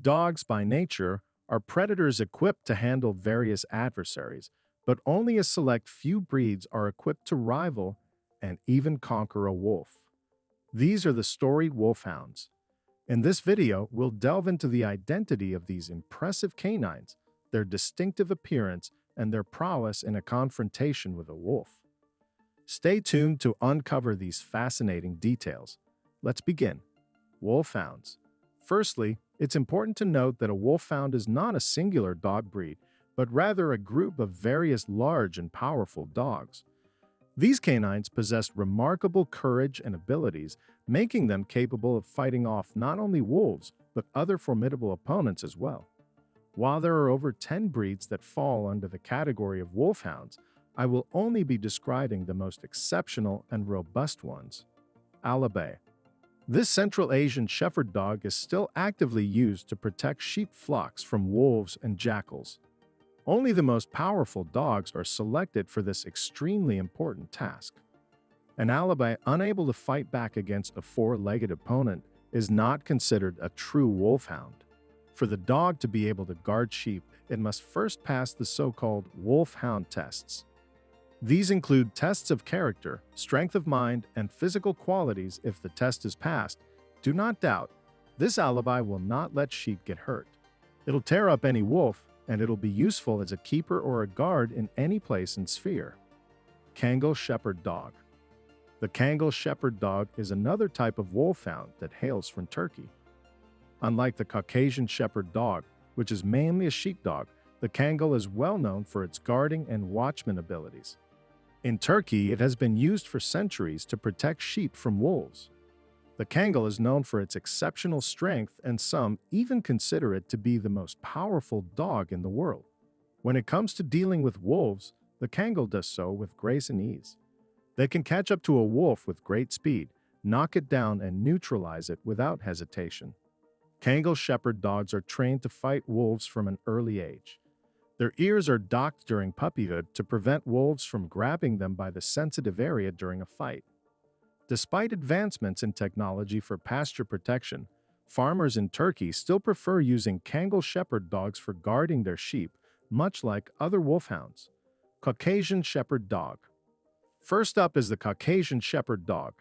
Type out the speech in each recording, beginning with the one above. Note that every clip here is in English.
Dogs, by nature, are predators equipped to handle various adversaries, but only a select few breeds are equipped to rival and even conquer a wolf. These are the storied wolfhounds. In this video, we'll delve into the identity of these impressive canines, their distinctive appearance, and their prowess in a confrontation with a wolf. Stay tuned to uncover these fascinating details. Let's begin. Wolfhounds. Firstly, it's important to note that a wolfhound is not a singular dog breed, but rather a group of various large and powerful dogs. These canines possess remarkable courage and abilities, making them capable of fighting off not only wolves, but other formidable opponents as well. While there are over 10 breeds that fall under the category of wolfhounds, I will only be describing the most exceptional and robust ones. Alibi. This Central Asian shepherd dog is still actively used to protect sheep flocks from wolves and jackals. Only the most powerful dogs are selected for this extremely important task. An Alibi unable to fight back against a four-legged opponent is not considered a true wolfhound. For the dog to be able to guard sheep, it must first pass the so-called wolfhound tests. These include tests of character, strength of mind, and physical qualities. If the test is passed, do not doubt, this Alibi will not let sheep get hurt. It'll tear up any wolf, and it'll be useful as a keeper or a guard in any place and sphere. Kangle Shepherd Dog. The Kangle Shepherd Dog is another type of wolfhound that hails from Turkey. Unlike the Caucasian Shepherd Dog, which is mainly a sheepdog, the Kangle is well known for its guarding and watchman abilities. In Turkey, it has been used for centuries to protect sheep from wolves. The Kangle is known for its exceptional strength, and some even consider it to be the most powerful dog in the world. When it comes to dealing with wolves, the Kangle does so with grace and ease. They can catch up to a wolf with great speed, knock it down, and neutralize it without hesitation. Kangle Shepherd Dogs are trained to fight wolves from an early age. Their ears are docked during puppyhood to prevent wolves from grabbing them by the sensitive area during a fight. Despite advancements in technology for pasture protection, farmers in Turkey still prefer using Kangle Shepherd Dogs for guarding their sheep, much like other wolfhounds. Caucasian Shepherd Dog. First up is the Caucasian Shepherd Dog.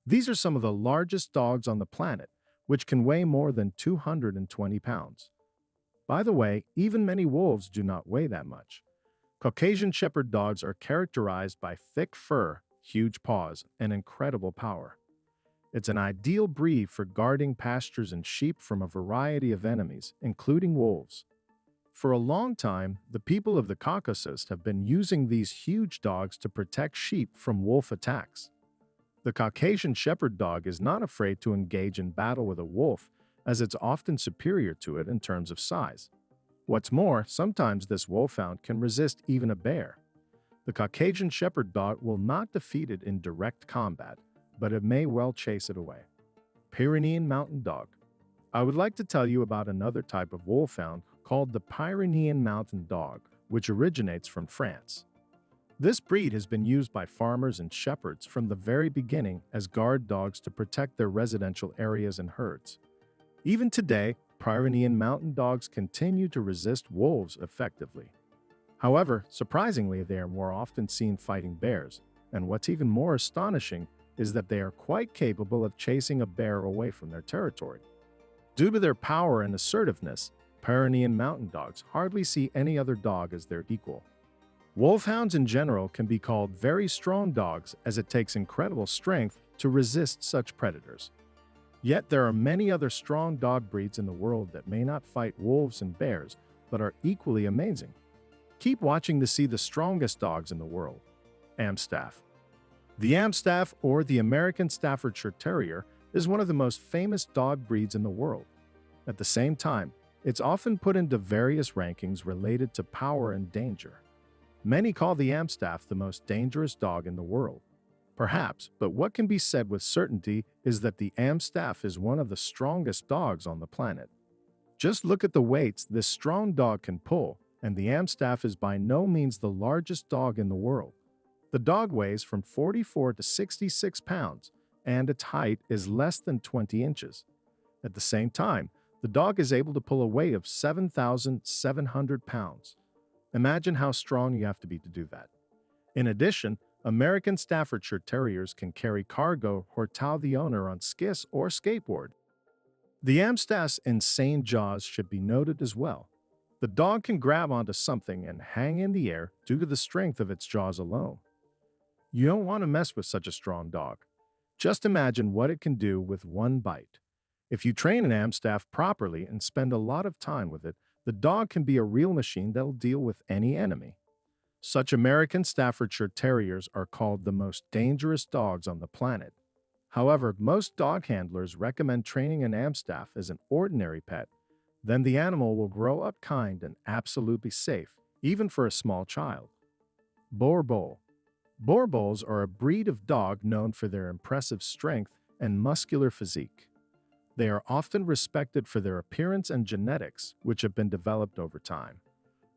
These are some of the largest dogs on the planet, which can weigh more than 220 pounds. By the way, even many wolves do not weigh that much. Caucasian Shepherd Dogs are characterized by thick fur, huge paws, and incredible power. It's an ideal breed for guarding pastures and sheep from a variety of enemies, including wolves. For a long time, the people of the Caucasus have been using these huge dogs to protect sheep from wolf attacks. The Caucasian Shepherd Dog is not afraid to engage in battle with a wolf, as it's often superior to it in terms of size. What's more, sometimes this wolfhound can resist even a bear. The Caucasian Shepherd Dog will not defeat it in direct combat, but it may well chase it away. Pyrenean Mountain Dog. I would like to tell you about another type of wolfhound called the Pyrenean Mountain Dog, which originates from France. This breed has been used by farmers and shepherds from the very beginning as guard dogs to protect their residential areas and herds. Even today, Pyrenean Mountain Dogs continue to resist wolves effectively. However, surprisingly, they are more often seen fighting bears, and what's even more astonishing is that they are quite capable of chasing a bear away from their territory. Due to their power and assertiveness, Pyrenean Mountain Dogs hardly see any other dog as their equal. Wolfhounds in general can be called very strong dogs, as it takes incredible strength to resist such predators. Yet there are many other strong dog breeds in the world that may not fight wolves and bears, but are equally amazing. Keep watching to see the strongest dogs in the world. Amstaff. The Amstaff, or the American Staffordshire Terrier, is one of the most famous dog breeds in the world. At the same time, it's often put into various rankings related to power and danger. Many call the Amstaff the most dangerous dog in the world. Perhaps, but what can be said with certainty is that the Amstaff is one of the strongest dogs on the planet. Just look at the weights this strong dog can pull, and the Amstaff is by no means the largest dog in the world. The dog weighs from 44 to 66 pounds, and its height is less than 20 inches. At the same time, The dog is able to pull a weight of 7,700 pounds. Imagine how strong you have to be to do that. In addition, American Staffordshire Terriers can carry cargo or tow the owner on skis or skateboard. The Amstaff's insane jaws should be noted as well. The dog can grab onto something and hang in the air due to the strength of its jaws alone. You don't want to mess with such a strong dog. Just imagine what it can do with one bite. If you train an Amstaff properly and spend a lot of time with it, the dog can be a real machine that'll deal with any enemy. Such American Staffordshire Terriers are called the most dangerous dogs on the planet. However, most dog handlers recommend training an Amstaff as an ordinary pet. Then the animal will grow up kind and absolutely safe, even for a small child. Boerboel. Boerboels are a breed of dog known for their impressive strength and muscular physique. They are often respected for their appearance and genetics, which have been developed over time.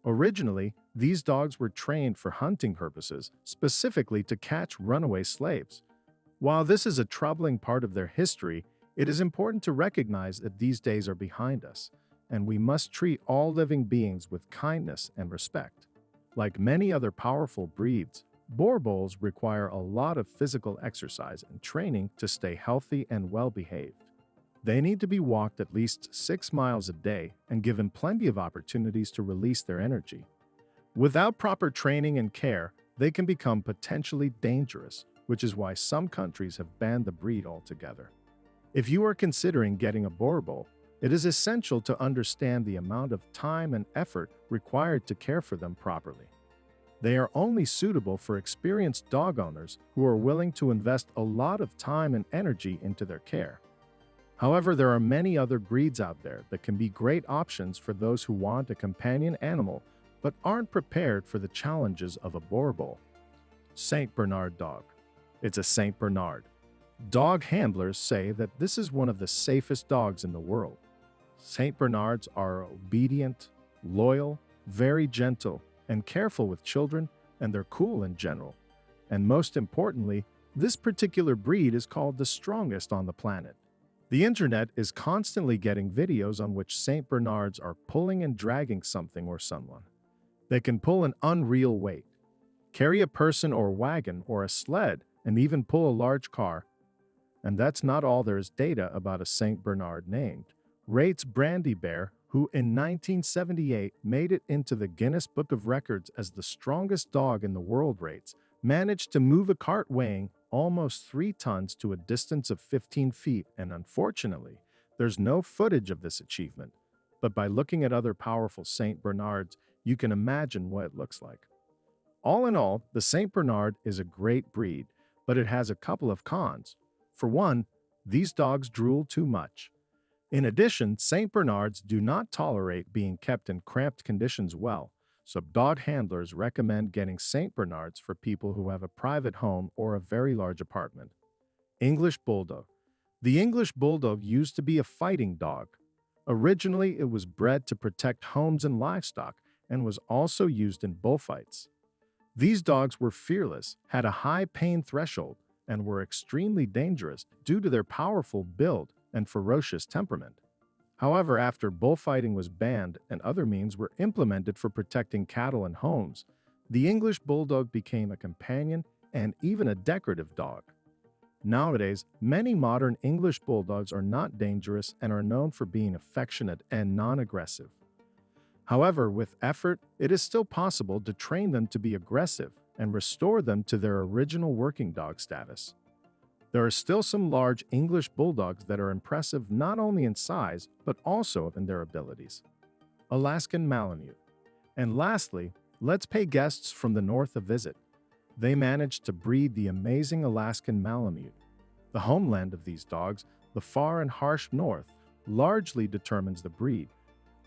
Originally, these dogs were trained for hunting purposes, specifically to catch runaway slaves. While this is a troubling part of their history, it is important to recognize that these days are behind us, and we must treat all living beings with kindness and respect. Like many other powerful breeds, Boerboels require a lot of physical exercise and training to stay healthy and well-behaved. They need to be walked at least 6 miles a day and given plenty of opportunities to release their energy. Without proper training and care, they can become potentially dangerous, which is why some countries have banned the breed altogether. If you are considering getting a Boerboel, it is essential to understand the amount of time and effort required to care for them properly. They are only suitable for experienced dog owners who are willing to invest a lot of time and energy into their care. However, there are many other breeds out there that can be great options for those who want a companion animal but aren't prepared for the challenges of a Boerboel. Saint Bernard Dog. It's a Saint Bernard. Dog handlers say that this is one of the safest dogs in the world. Saint Bernards are obedient, loyal, very gentle, and careful with children, and they're cool in general. And most importantly, this particular breed is called the strongest on the planet. The internet is constantly getting videos on which Saint Bernards are pulling and dragging something or someone. They can pull an unreal weight, carry a person or wagon or a sled, and even pull a large car. And that's not all there is data about a Saint Bernard named. Rates Brandy Bear, who in 1978 made it into the Guinness Book of Records as the strongest dog in the world rates, managed to move a cart weighing almost 3 tons to a distance of 15 feet, and unfortunately, there's no footage of this achievement. But by looking at other powerful Saint Bernards, you can imagine what it looks like. All in all, the Saint Bernard is a great breed, but it has a couple of cons. For one, these dogs drool too much. In addition, Saint Bernards do not tolerate being kept in cramped conditions well, so dog handlers recommend getting Saint Bernards for people who have a private home or a very large apartment. English Bulldog. The English Bulldog used to be a fighting dog. Originally, it was bred to protect homes and livestock and was also used in bullfights. These dogs were fearless, had a high pain threshold, and were extremely dangerous due to their powerful build and ferocious temperament. However, after bullfighting was banned and other means were implemented for protecting cattle and homes, the English Bulldog became a companion and even a decorative dog. Nowadays, many modern English Bulldogs are not dangerous and are known for being affectionate and non-aggressive. However, with effort, it is still possible to train them to be aggressive and restore them to their original working dog status. There are still some large English Bulldogs that are impressive not only in size, but also in their abilities. Alaskan Malamute. And lastly, let's pay guests from the north a visit. They managed to breed the amazing Alaskan Malamute. The homeland of these dogs, the far and harsh north, largely determines the breed.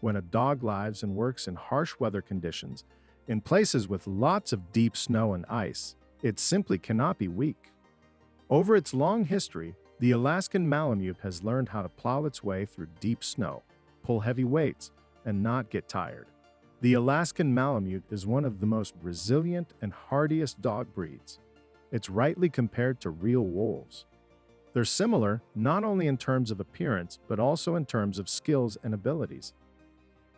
When a dog lives and works in harsh weather conditions, in places with lots of deep snow and ice, it simply cannot be weak. Over its long history, the Alaskan Malamute has learned how to plow its way through deep snow, pull heavy weights, and not get tired. The Alaskan Malamute is one of the most resilient and hardiest dog breeds. It's rightly compared to real wolves. They're similar not only in terms of appearance, but also in terms of skills and abilities.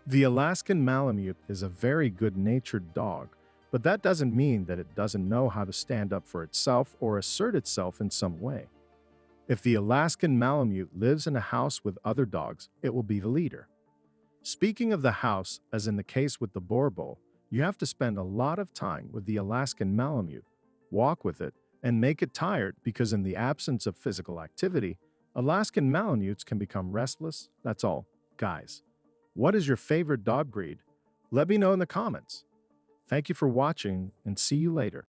The Alaskan Malamute is a very good-natured dog, but that doesn't mean that it doesn't know how to stand up for itself or assert itself in some way. If the Alaskan Malamute lives in a house with other dogs, it will be the leader. Speaking of the house, as in the case with the Boerboel, you have to spend a lot of time with the Alaskan Malamute, walk with it, and make it tired because in the absence of physical activity, Alaskan Malamutes can become restless. That's all. Guys, what is your favorite dog breed? Let me know in the comments. Thank you for watching and see you later.